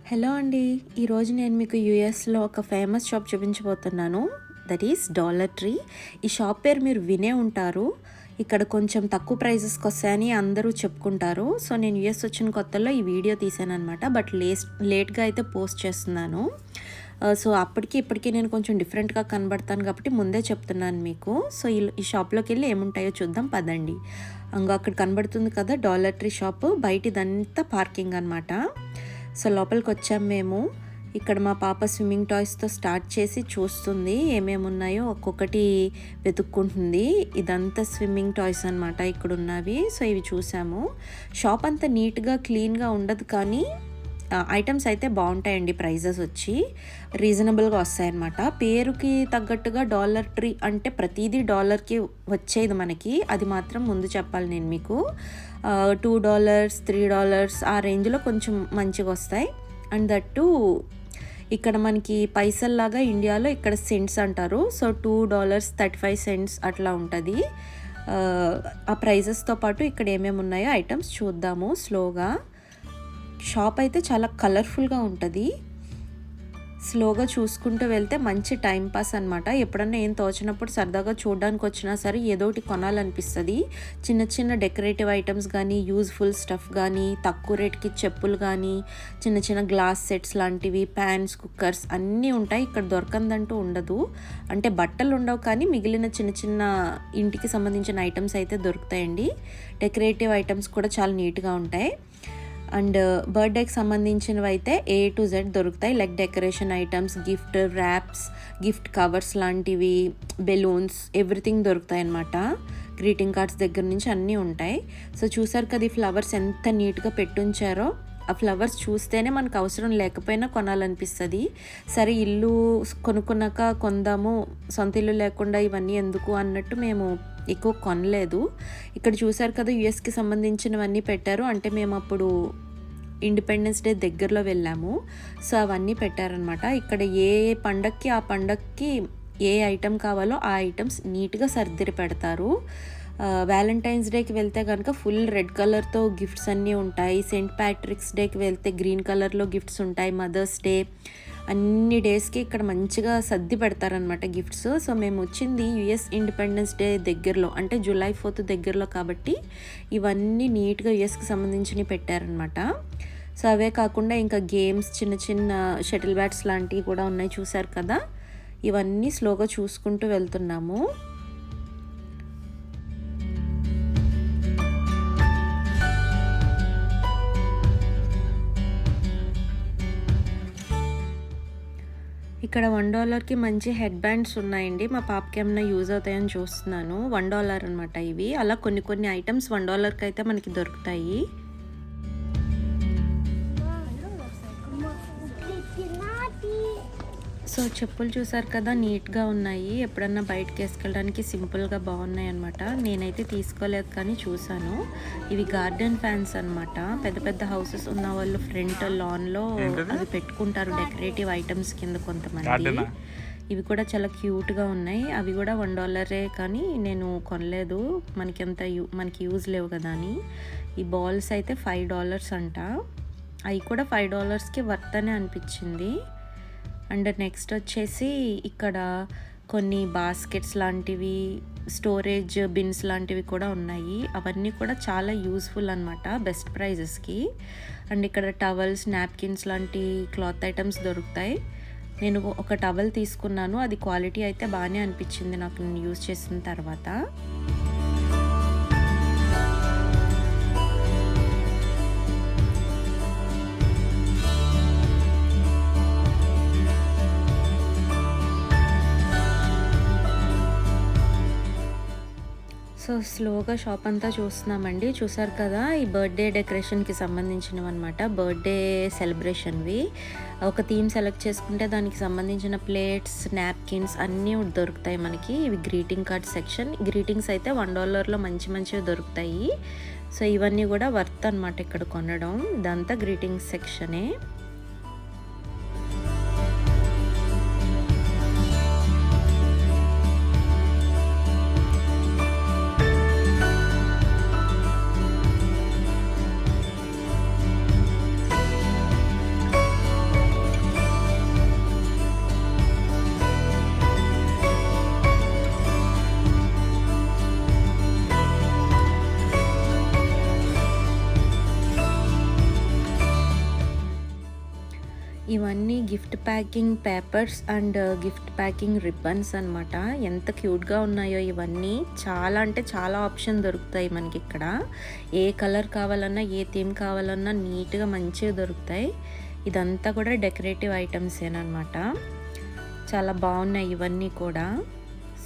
Hello అండి. ఈరోజు నేను మీకు యూఎస్లో ఒక ఫేమస్ షాప్ చూపించబోతున్నాను. That is dollar tree. ఈ షాప్ పేరు మీరు వినే ఉంటారు. ఇక్కడ కొంచెం తక్కువ ప్రైజెస్కి వస్తాయని అందరూ చెప్పుకుంటారు. సో నేను యూఎస్ వచ్చిన కొత్తలో ఈ వీడియో తీసానమాట. బట్ లేట్గా అయితే పోస్ట్ చేస్తున్నాను. సో అప్పటికి ఇప్పటికీ నేను కొంచెం డిఫరెంట్గా కనబడతాను కాబట్టి ముందే చెప్తున్నాను మీకు. సో ఈ షాప్లోకి వెళ్ళి ఏముంటాయో చూద్దాం పదండి. అక్కడ కనబడుతుంది కదా డాలర్ ట్రీ షాపు. బయట ఇదంతా పార్కింగ్ అనమాట. సో లోపలికి వచ్చాం మేము. ఇక్కడ మా పాప స్విమ్మింగ్ టాయ్స్తో స్టార్ట్ చేసి చూస్తుంది ఏమేమి ఉన్నాయో ఒక్కొక్కటి వెతుక్కుంటుంది. ఇదంతా స్విమ్మింగ్ టాయ్స్ అనమాట ఇక్కడ ఉన్నవి. సో ఇవి చూసాము. షాప్ అంతా నీట్గా క్లీన్గా ఉండదు కానీ ఐటమ్స్ అయితే బాగుంటాయండి. ప్రైజెస్ వచ్చి రీజనబుల్గా వస్తాయన్నమాట. పేరుకి తగ్గట్టుగా డాలర్ ట్రీ అంటే ప్రతిదీ డాలర్కి వచ్చేది మనకి. అది మాత్రం ముందు చెప్పాలి నేను మీకు. $2 $3 ఆ రేంజ్లో కొంచెం మంచిగా వస్తాయి. అండ్ దట్టు ఇక్కడ మనకి పైసల్లాగా ఇండియాలో ఇక్కడ సెంట్స్ అంటారు. సో $2.35 అట్లా ఉంటుంది. ఆ ప్రైజెస్తో పాటు ఇక్కడ ఏమేమి ఉన్నాయో ఐటమ్స్ చూద్దాము స్లోగా. షాప్ అయితే చాలా కలర్ఫుల్గా ఉంటుంది. స్లోగా చూసుకుంటూ వెళ్తే మంచి టైం పాస్ అనమాట. ఎప్పుడన్నా ఏం తోచినప్పుడు సరదాగా చూడడానికి వచ్చినా సరే ఏదో ఒకటి కొనాలనిపిస్తుంది. చిన్న చిన్న డెకరేటివ్ ఐటమ్స్ కానీ, యూజ్ఫుల్ స్టఫ్ కానీ, తక్కువ రేట్కి చెప్పులు కానీ, చిన్న చిన్న గ్లాస్ సెట్స్ లాంటివి, ప్యాన్స్, కుక్కర్స్ అన్నీ ఉంటాయి. ఇక్కడ దొరకందంటూ ఉండదు. అంటే బట్టలు ఉండవు కానీ మిగిలిన చిన్న చిన్న ఇంటికి సంబంధించిన ఐటమ్స్ అయితే దొరుకుతాయండి. డెకరేటివ్ ఐటమ్స్ కూడా చాలా నీట్గా ఉంటాయి. అండ్ బర్త్డేకి సంబంధించినవి అయితే A to Z దొరుకుతాయి. Like decoration items, gift wraps, gift covers లాంటివి, బెలూన్స్, ఎవ్రీథింగ్ దొరుకుతాయి అన్నమాట. గ్రీటింగ్ కార్డ్స్ దగ్గర నుంచి అన్నీ ఉంటాయి. సో చూసారు కదా ఈ ఫ్లవర్స్ ఎంత నీట్గా పెట్టుంచారో. ఆ ఫ్లవర్స్ చూస్తేనే మనకు అవసరం లేకపోయినా కొనాలనిపిస్తుంది. సరే ఇల్లు కొనుక్కున్నాక కొందాము, సొంత ఇల్లు లేకుండా ఇవన్నీ ఎందుకు అన్నట్టు మేము ఎక్కువ కొనలేదు. ఇక్కడ చూసారు కదా యుఎస్కి సంబంధించినవన్నీ పెట్టారు. అంటే మేము అప్పుడు ఇండిపెండెన్స్ డే దగ్గరలో వెళ్ళాము. సో అవన్నీ పెట్టారనమాట. ఇక్కడ ఏ పండక్కి ఆ పండక్కి ఏ ఐటెం కావాలో ఆ ఐటమ్స్ నీట్గా సర్దిరి పెడతారు. వ్యాలంటైన్స్ డేకి వెళ్తే కనుక ఫుల్ రెడ్ కలర్తో గిఫ్ట్స్ అన్నీ ఉంటాయి. సెయింట్ ప్యాట్రిక్స్ డేకి వెళ్తే గ్రీన్ కలర్లో గిఫ్ట్స్ ఉంటాయి. మదర్స్ డే అన్ని డేస్కి ఇక్కడ మంచిగా సర్ది పెడతారనమాట గిఫ్ట్స్. సో మేము వచ్చింది యుఎస్ ఇండిపెండెన్స్ డే దగ్గరలో, అంటే July 4th దగ్గరలో కాబట్టి ఇవన్నీ నీట్గా యుఎస్కి సంబంధించినవి పెట్టారనమాట. సో అవే కాకుండా ఇంకా గేమ్స్, చిన్న చిన్న షటిల్ బ్యాట్స్ లాంటివి కూడా ఉన్నాయి. చూసారు కదా ఇవన్నీ స్లోగా చూసుకుంటూ వెళ్తున్నాము. ఇక్కడ $1కి మంచి హెడ్ బ్యాండ్స్ ఉన్నాయండి. మా పాపకి ఏమైనా యూజ్ అవుతాయని చూస్తున్నాను. $1 అనమాట ఇవి. అలా కొన్ని ఐటమ్స్ $1కి అయితే మనకి దొరుకుతాయి. సో చెప్పులు చూసారు కదా నీట్గా ఉన్నాయి. ఎప్పుడన్నా బయటకు వేసుకెళ్ళడానికి సింపుల్గా బాగున్నాయి అనమాట. నేనైతే తీసుకోలేదు కానీ చూసాను. ఇవి గార్డెన్ ఫ్యాన్స్ అనమాట. పెద్ద పెద్ద హౌసెస్ ఉన్న వాళ్ళు ఫ్రంట్ లాన్లో అవి పెట్టుకుంటారు డెకరేటివ్ ఐటమ్స్ కింద కొంతమంది. ఇవి కూడా చాలా క్యూట్గా ఉన్నాయి. అవి కూడా $1 కానీ నేను కొనలేదు. మనకి యూజ్ లేవు కదా అని. ఈ బాల్స్ అయితే $5 అంట. అవి కూడా $5కి వర్త్ అనే అనిపించింది. అండ్ నెక్స్ట్ వచ్చేసి ఇక్కడ కొన్ని బాస్కెట్స్ లాంటివి, స్టోరేజ్ బిన్స్ లాంటివి కూడా ఉన్నాయి. అవన్నీ కూడా చాలా యూస్ఫుల్ అనమాట బెస్ట్ ప్రైజెస్కి. అండ్ ఇక్కడ టవల్స్, నాప్కిన్స్ లాంటి క్లాత్ ఐటమ్స్ దొరుకుతాయి. నేను ఒక టవల్ తీసుకున్నాను. అది క్వాలిటీ అయితే బాగానే అనిపించింది నాకు నేను యూజ్ చేసిన తర్వాత. సో స్లోగా షాప్ అంతా చూస్తున్నామండి. చూసారు కదా ఈ బర్త్డే డెకరేషన్కి సంబంధించినవి అనమాట. బర్త్డే సెలబ్రేషన్వి ఒక థీమ్ సెలెక్ట్ చేసుకుంటే దానికి సంబంధించిన ప్లేట్స్, నాప్కిన్స్ అన్నీ దొరుకుతాయి మనకి. ఇవి గ్రీటింగ్ కార్డ్ సెక్షన్. గ్రీటింగ్స్ అయితే $1లో మంచివి దొరుకుతాయి. సో ఇవన్నీ కూడా వర్త్ అనమాట ఇక్కడ కొనడం. ఇదంతా గ్రీటింగ్స్ సెక్షనే. ఇవన్నీ gift packing papers and gift packing ribbons అనమాట. ఎంత క్యూట్‌గా ఉన్నాయో ఇవన్నీ. చాలా అంటే చాలా ఆప్షన్ దొరుకుతాయి మనకిక్కడ. ఏ కలర్ కావాలన్నా, ఏ థీమ్ కావాలన్నా నీట్‌గా మంచిగా దొరుకుతాయి. ఇదంతా కూడా డెకరేటివ్ ఐటమ్సేననమాట. చాలా బాగున్నాయి ఇవన్నీ కూడా.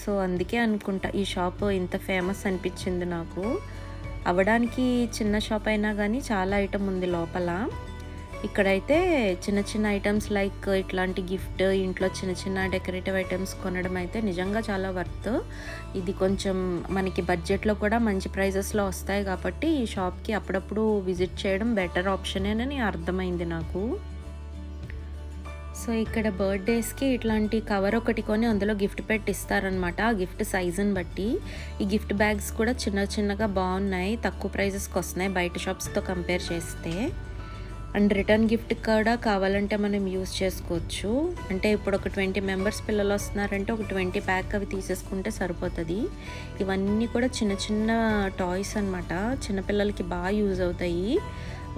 సో అందుకే అనుకుంటా ఈ షాప్ ఇంత ఫేమస్ అనిపించింది నాకు. అవ్వడానికి చిన్న షాప్ అయినా కానీ చాలా ఐటమ్ ఉంది లోపల. ఇక్కడైతే చిన్న చిన్న ఐటమ్స్ లైక్ ఇట్లాంటి గిఫ్ట్, ఇంట్లో చిన్న చిన్న డెకరేటివ్ ఐటమ్స్ కొనడం అయితే నిజంగా చాలా వర్త్. ఇది కొంచెం మనకి బడ్జెట్లో కూడా మంచి ప్రైజెస్లో వస్తాయి కాబట్టి ఈ షాప్కి అప్పుడప్పుడు విజిట్ చేయడం బెటర్ ఆప్షనేనని అర్థమైంది నాకు. సో ఇక్కడ బర్త్డేస్కి ఇట్లాంటి కవర్ ఒకటి కొని అందులో గిఫ్ట్ పెట్టి ఇస్తారనమాట. ఆ గిఫ్ట్ సైజుని బట్టి. ఈ గిఫ్ట్ బ్యాగ్స్ కూడా చిన్న చిన్నగా బాగున్నాయి, తక్కువ ప్రైజెస్కి వస్తున్నాయి బయట షాప్స్తో కంపేర్ చేస్తే. అండ్ రిటర్న్ గిఫ్ట్ కూడా కావాలంటే మనం యూస్ చేసుకోవచ్చు. అంటే ఇప్పుడు ఒక 20 మెంబర్స్ పిల్లలు వస్తున్నారంటే ఒక 20 ప్యాక్ అవి తీసేసుకుంటే సరిపోతుంది. ఇవన్నీ కూడా చిన్న చిన్న టాయ్స్ అనమాట. చిన్నపిల్లలకి బాగా యూజ్ అవుతాయి.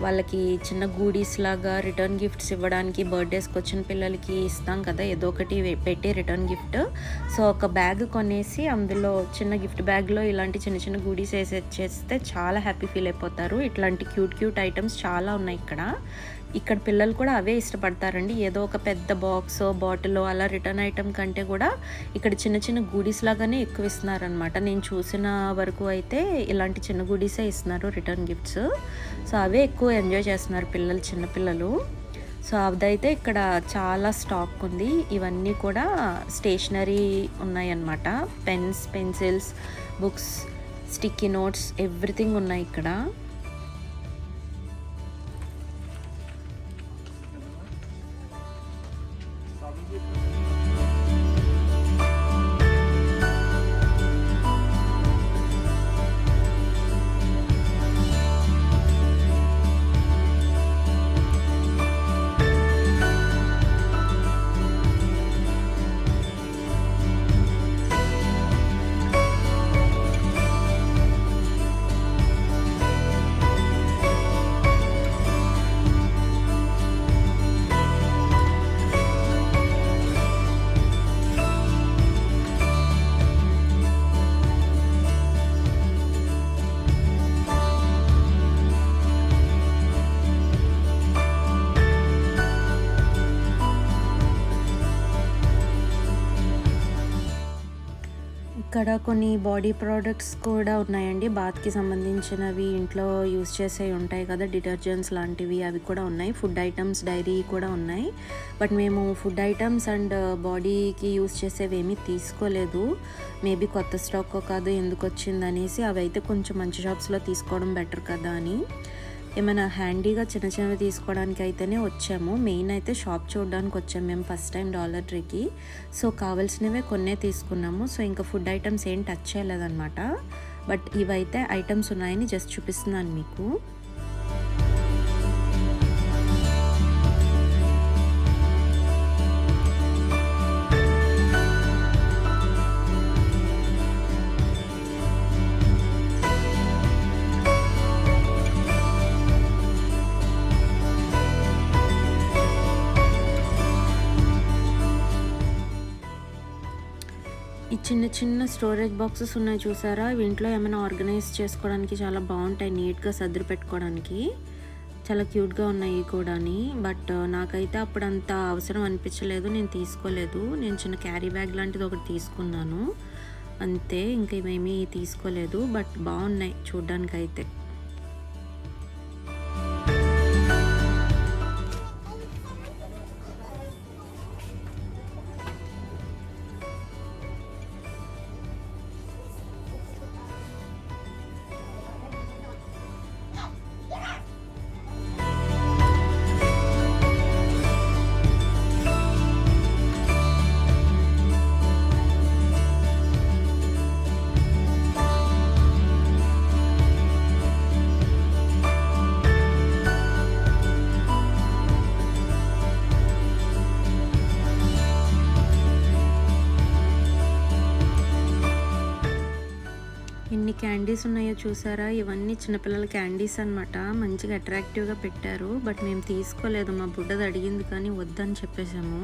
వాళ్ళకి చిన్న గూడీస్ లాగా రిటర్న్ గిఫ్ట్స్ ఇవ్వడానికి బర్త్డేస్కి వచ్చిన పిల్లలకి ఇస్తాం కదా, ఏదో ఒకటి పెట్టి రిటర్న్ గిఫ్ట్. సో ఒక బ్యాగ్ కొనేసి అందులో చిన్న గిఫ్ట్ బ్యాగ్లో ఇలాంటి చిన్న చిన్న గూడీస్ వేసి చేస్తే చాలా హ్యాపీ ఫీల్ అయిపోతారు. ఇట్లాంటి క్యూట్ క్యూట్ ఐటమ్స్ చాలా ఉన్నాయి ఇక్కడ. ఇక్కడ పిల్లలు కూడా అవే ఇష్టపడతారండి. ఏదో ఒక పెద్ద బాక్స్, బాటిల్ అలా రిటర్న్ ఐటమ్ కంటే కూడా ఇక్కడ చిన్న చిన్న గూడీస్ లాగానే ఎక్కువ ఇస్తున్నారనమాట. నేను చూసిన వరకు అయితే ఇలాంటి చిన్న గూడీసే ఇస్తున్నారు రిటర్న్ గిఫ్ట్స్. సో అవే ఎక్కువ ఎంజాయ్ చేస్తున్నారు పిల్లలు, చిన్నపిల్లలు. సో అదైతే ఇక్కడ చాలా స్టాక్ ఉంది. ఇవన్నీ కూడా స్టేషనరీ ఉన్నాయన్నమాట. Pens, pencils, books, sticky notes, everything ఉన్నాయి ఇక్కడ. ఇక్కడ కొన్ని బాడీ ప్రోడక్ట్స్ కూడా ఉన్నాయండి. బాత్కి సంబంధించినవి, ఇంట్లో యూస్ చేసేవి ఉంటాయి కదా, డిటర్జెంట్స్ లాంటివి, అవి కూడా ఉన్నాయి. ఫుడ్ ఐటమ్స్, డైరీ కూడా ఉన్నాయి. బట్ మేము ఫుడ్ ఐటమ్స్ అండ్ బాడీకి యూస్ చేసేవి ఏమీ తీసుకోలేదు. మేబీ కొత్త స్టాక్ కాదు ఎందుకు వచ్చిందనేసి అవి అయితే కొంచెం మంచి షాప్స్లో తీసుకోవడం బెటర్ కదా అని. ఏమైనా హ్యాండీగా చిన్న చిన్నవి తీసుకోవడానికి అయితేనే వచ్చాము. మెయిన్ అయితే షాప్ చూడడానికి వచ్చాము మేము ఫస్ట్ టైం డాలర్ ట్రీకి. సో కావాల్సినవే కొన్నే తీసుకున్నాము. సో ఇంకా ఫుడ్ ఐటమ్స్ ఏం టచ్ చేయలేదన్నమాట. బట్ ఇవైతే ఐటమ్స్ ఉన్నాయని జస్ట్ చూపిస్తున్నాను మీకు. ఈ చిన్న చిన్న స్టోరేజ్ బాక్సెస్ ఉన్నాయి చూసారా, ఇంట్లో ఏమైనా ఆర్గనైజ్ చేసుకోవడానికి చాలా బాగుంటాయి, నీట్గా సర్ది పెట్టుకోవడానికి. చాలా క్యూట్గా ఉన్నాయి కూడా. బట్ నాకైతే అప్పుడు అంత అవసరం అనిపించలేదు, నేను తీసుకోలేదు. నేను చిన్న క్యారీ బ్యాగ్ లాంటిది ఒకటి తీసుకున్నాను అంతే, ఇంకా ఇవేమీ తీసుకోలేదు. బట్ బాగున్నాయి చూడ్డానికి అయితే. క్యాండీస్ ఉన్నాయో చూసారా, ఇవన్నీ చిన్నపిల్లల క్యాండీస్ అనమాట. మంచిగా అట్రాక్టివ్గా పెట్టారు. బట్ మేము తీసుకోలేదు, మా బుడ్డది అడిగింది కానీ వద్దని చెప్పేసాము.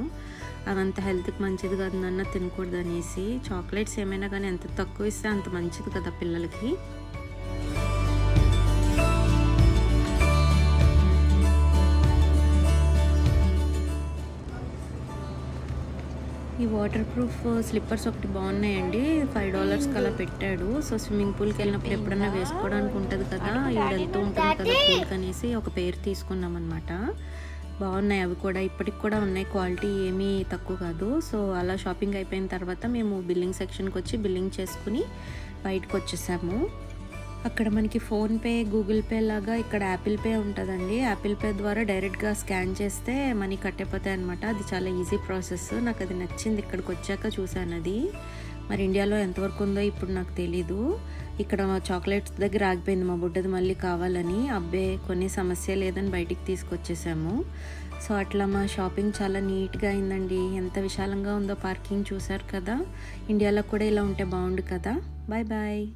అవంత హెల్త్కి మంచిది కాదు నాన్న, తినకూడదు అనేసి. చాక్లెట్స్ ఏమైనా కానీ ఎంత తక్కువ ఇస్తే అంత మంచిది కదా పిల్లలకి. ఈ వాటర్ ప్రూఫ్ స్లిప్పర్స్ ఒకటి బాగున్నాయండి. $5 అలా పెట్టాడు. సో స్విమ్మింగ్ పూల్కి వెళ్ళినప్పుడు ఎప్పుడన్నా వేసుకోవడానికి ఉంటుంది కదా, ఈవిడ వెళ్తూ ఉంటుంది కదా పూల్కి అనేసి ఒక పేరు తీసుకున్నాం అనమాట. బాగున్నాయి అవి కూడా, ఇప్పటికి కూడా ఉన్నాయి. క్వాలిటీ ఏమీ తక్కువ కాదు. సో అలా షాపింగ్ అయిపోయిన తర్వాత మేము బిల్లింగ్ సెక్షన్కి వచ్చి బిల్లింగ్ చేసుకుని బయటకు వచ్చేసాము. అక్కడ మనకి ఫోన్పే, గూగుల్ పే లాగా ఇక్కడ యాపిల్ పే ఉంటుందండి. యాపిల్ పే ద్వారా డైరెక్ట్గా స్కాన్ చేస్తే మనీ కట్టయిపోతాయి అనమాట. అది చాలా ఈజీ ప్రాసెస్. నాకు అది నచ్చింది, ఇక్కడికి వచ్చాక చూశాను అది. మరి ఇండియాలో ఎంతవరకు ఉందో ఇప్పుడు నాకు తెలీదు. ఇక్కడ చాక్లెట్స్ దగ్గర ఆగిపోయింది మా బుడ్డది మళ్ళీ కావాలని. అబ్బే కొన్ని సమస్య లేదని బయటికి తీసుకొచ్చేసాము. సో అట్లా మా షాపింగ్ చాలా నీట్గా అయిందండి. ఎంత విశాలంగా ఉందో పార్కింగ్, చూసారు కదా. ఇండియాలో కూడా ఇలా ఉంటే బాగుండు కదా. Bye bye.